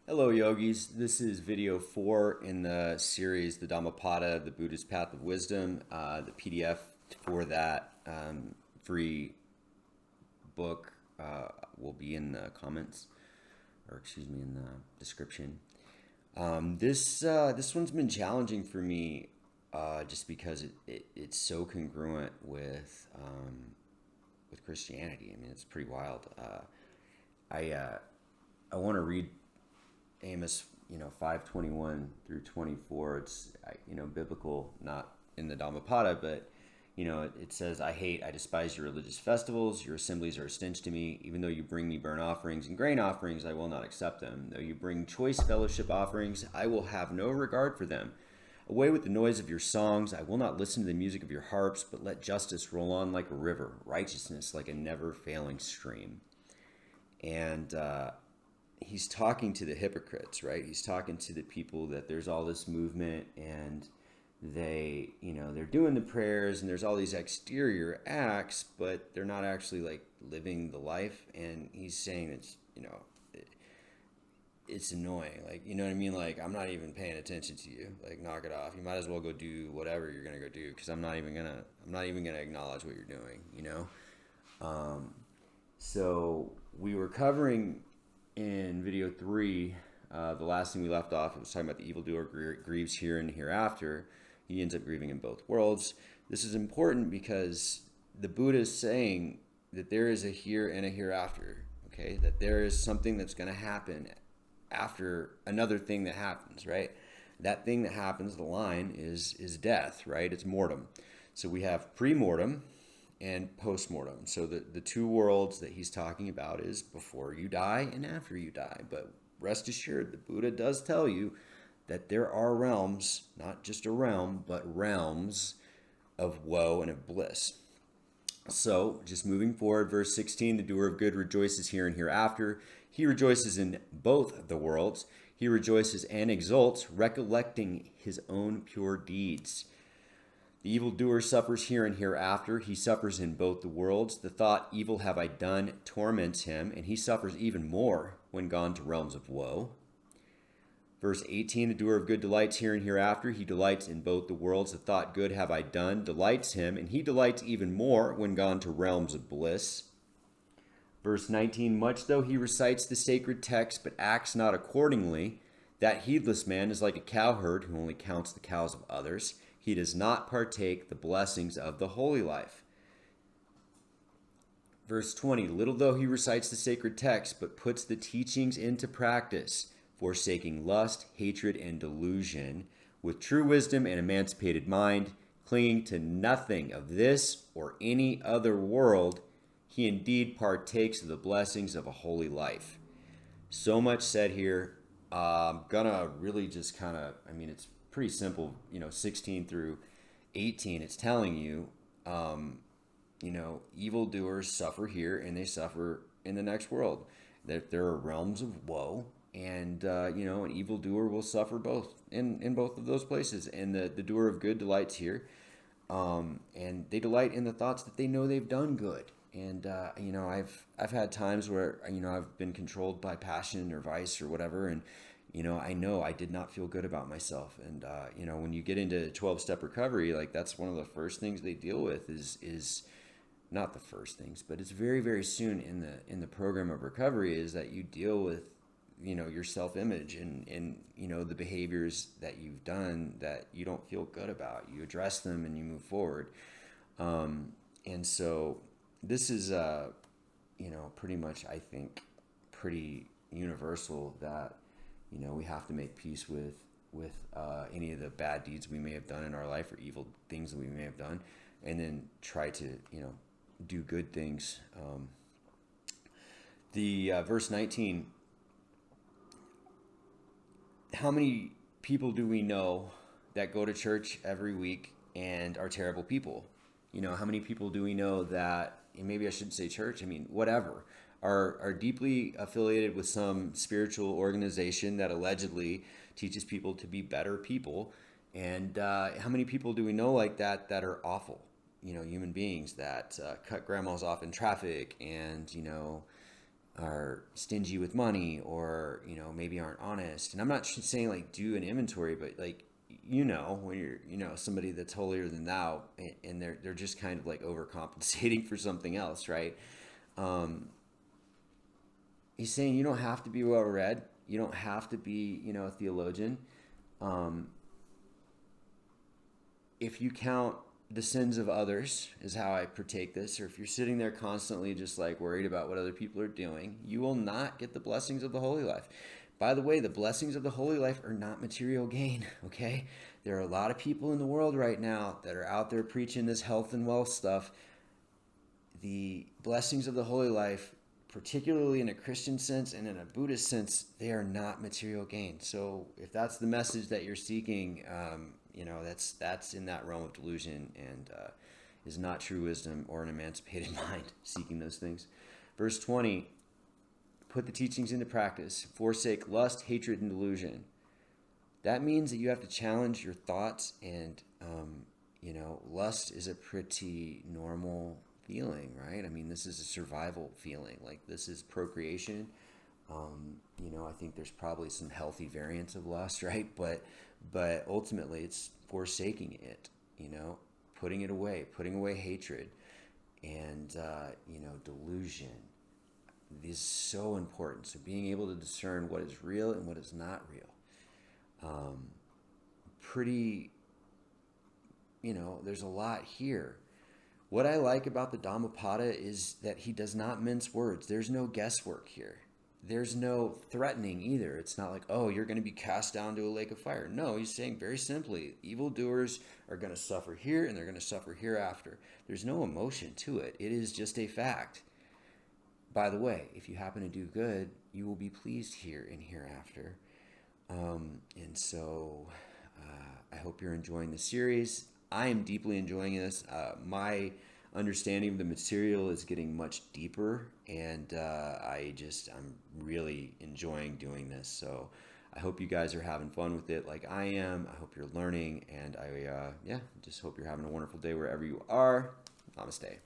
Hello, yogis. This is video 4 in the series, The Dhammapada, The Buddhist Path of Wisdom. The PDF for that free book will be in the comments, or excuse me, in the description. This one's been challenging for me just because it's so congruent with Christianity. I mean, it's pretty wild. I want to read Amos, 5:21 through 24. It's, biblical, not in the Dhammapada, but, it says, I despise your religious festivals. Your assemblies are a stench to me. Even though you bring me burnt offerings and grain offerings, I will not accept them. Though you bring choice fellowship offerings, I will have no regard for them. Away with the noise of your songs. I will not listen to the music of your harps, but let justice roll on like a river, righteousness like a never-failing stream. And he's talking to the hypocrites, right? He's talking to the people that there's all this movement and they're doing the prayers and there's all these exterior acts, but they're not actually like living the life. And he's saying it's annoying. Like, you know what I mean? Like, I'm not even paying attention to you. Like, knock it off. You might as well go do whatever you're going to go do, because I'm not even going to acknowledge what you're doing. So we were covering in video 3, the last thing we left off, it was talking about the evildoer grieves here and hereafter. He ends up grieving in both worlds. This is important because the Buddha is saying that there is a here and a hereafter, okay? That there is something that's going to happen after another thing that happens, right? That thing that happens, the line, is death, right? It's mortem. So we have pre-mortem and post-mortem. So the two worlds that he's talking about is before you die and after you die. But rest assured, the Buddha does tell you that there are realms, not just a realm, but realms of woe and of bliss. So just moving forward, verse 16, the doer of good rejoices here and hereafter. He rejoices in both the worlds. He rejoices and exults, recollecting his own pure deeds. The evildoer suffers here and hereafter. He suffers in both the worlds. The thought, evil have I done, torments him, and he suffers even more when gone to realms of woe. Verse 18, the doer of good delights here and hereafter. He delights in both the worlds. The thought, good have I done, delights him, and he delights even more when gone to realms of bliss. Verse 19, much though he recites the sacred text but acts not accordingly, that heedless man is like a cowherd who only counts the cows of others. He does not partake the blessings of the holy life. Verse 20, little though he recites the sacred text, but puts the teachings into practice, forsaking lust, hatred, and delusion, with true wisdom and emancipated mind, clinging to nothing of this or any other world, he indeed partakes of the blessings of a holy life. So much said here. I'm gonna really just it's pretty simple, 16 through 18. It's telling you, evildoers suffer here and they suffer in the next world. That there are realms of woe, and an evildoer will suffer both in both of those places. And the doer of good delights here, and they delight in the thoughts that they know they've done good. And I've had times where I've been controlled by passion or vice or whatever, and I know I did not feel good about myself. And, when you get into 12-step recovery, like that's one of the first things they deal with is not the first things, but it's very, very soon in the program of recovery is that you deal with, your self-image and the behaviors that you've done that you don't feel good about. You address them and you move forward. And so this is, pretty much, I think, pretty universal that, we have to make peace with any of the bad deeds we may have done in our life or evil things that we may have done, and then try to, do good things. Verse 19, how many people do we know that go to church every week and are terrible people? How many people do we know that, and maybe I shouldn't say church, whatever, are deeply affiliated with some spiritual organization that allegedly teaches people to be better people? And how many people do we know like that are awful? Human beings that cut grandmas off in traffic and, are stingy with money, or maybe aren't honest. And I'm not saying like do an inventory, but like when you're somebody that's holier than thou, and they're just kind of like overcompensating for something else, right? He's saying you don't have to be well read, you don't have to be a theologian. If you count the sins of others is how I partake this, or if you're sitting there constantly just like worried about what other people are doing, you will not get the blessings of the holy life. By the way, the blessings of the holy life are not material gain, okay? There are a lot of people in the world right now that are out there preaching this health and wealth stuff. The blessings of the holy life, particularly in a Christian sense and in a Buddhist sense, they are not material gain. So if that's the message that you're seeking, that's in that realm of delusion, and is not true wisdom or an emancipated mind seeking those things. Verse 20, put the teachings into practice. Forsake lust, hatred, and delusion. That means that you have to challenge your thoughts, and lust is a pretty normal feeling, right? I mean, this is a survival feeling. Like, this is procreation. I think there's probably some healthy variants of lust, right? But ultimately, it's forsaking it, putting it away, putting away hatred, and delusion. This is so important. So being able to discern what is real and what is not real. There's a lot here. What I like about the Dhammapada is that he does not mince words. There's no guesswork here. There's no threatening either. It's not like, oh, you're going to be cast down to a lake of fire. No, he's saying very simply, evildoers are going to suffer here and they're going to suffer hereafter. There's no emotion to it. It is just a fact. By the way, if you happen to do good, you will be pleased here and hereafter. And so I hope you're enjoying the series. I am deeply enjoying this. My understanding of the material is getting much deeper, and I'm really enjoying doing this. So I hope you guys are having fun with it like I am. I hope you're learning, and I just hope you're having a wonderful day wherever you are. Namaste.